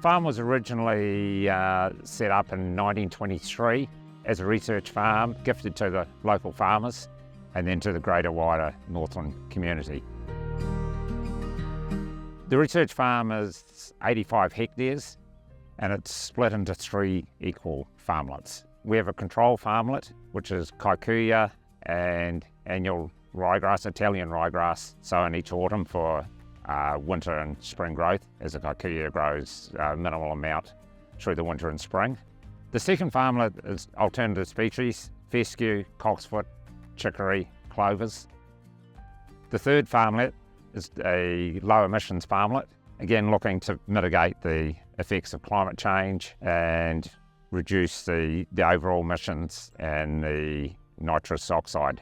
farm was originally set up in 1923 as a research farm, gifted to the local farmers and then to the greater wider Northland community. The research farm is 85 hectares and it's split into 3 equal farmlets. We have a control farmlet, which is kikuyu and annual ryegrass, Italian ryegrass, sown each autumn for winter and spring growth, as the kikuyu grows a minimal amount through the winter and spring. The second farmlet is alternative species, fescue, cocksfoot, chicory, clovers. The third farmlet is a low emissions farmlet, again looking to mitigate the effects of climate change and reduce the overall emissions and the nitrous oxide.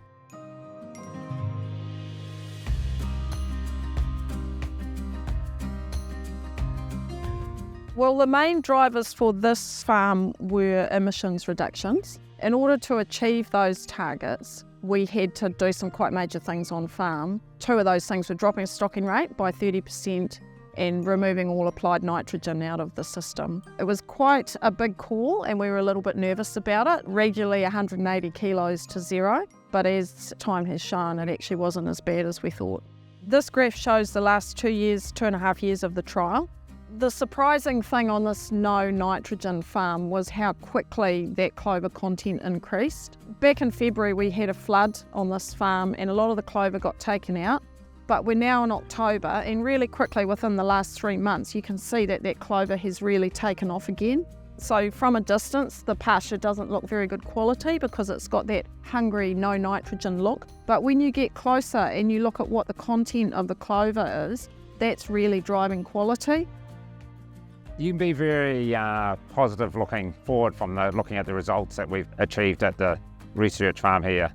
Well, the main drivers for this farm were emissions reductions. In order to achieve those targets, we had to do some quite major things on farm. 2 of those things were dropping stocking rate by 30% and removing all applied nitrogen out of the system. It was quite a big call and we were a little bit nervous about it, regularly 180 kilos to 0, but as time has shown, it actually wasn't as bad as we thought. This graph shows the last 2.5 years of the trial. The surprising thing on this no nitrogen farm was how quickly that clover content increased. Back in February we had a flood on this farm and a lot of the clover got taken out, but we're now in October and really quickly within the last 3 months you can see that that clover has really taken off again. So from a distance the pasture doesn't look very good quality because it's got that hungry no nitrogen look, but when you get closer and you look at what the content of the clover is, that's really driving quality. You can be very positive looking forward from looking at the results that we've achieved at the research farm here.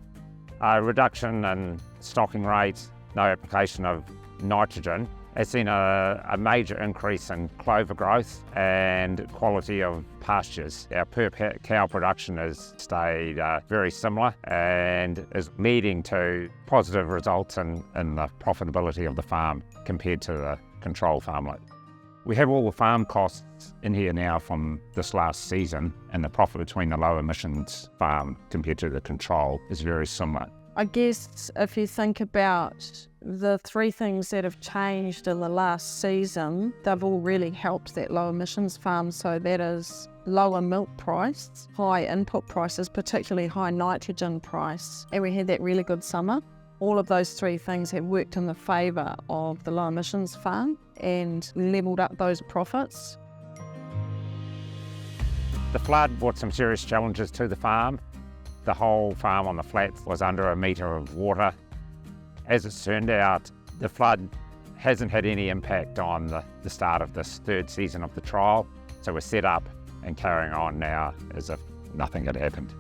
A reduction in stocking rates, no application of nitrogen, has seen a major increase in clover growth and quality of pastures. Our per cow production has stayed very similar and is leading to positive results in the profitability of the farm compared to the control farmlet. We have all the farm costs in here now from this last season, and the profit between the low emissions farm compared to the control is very similar. I guess if you think about the 3 things that have changed in the last season, they've all really helped that low emissions farm. So that is lower milk price, high input prices, particularly high nitrogen price, and we had that really good summer. All of those 3 things have worked in the favour of the low emissions farm and levelled up those profits. The flood brought some serious challenges to the farm. The whole farm on the flats was under 1 metre of water. As it's turned out, the flood hasn't had any impact on the start of this 3rd season of the trial, so we're set up and carrying on now as if nothing had happened.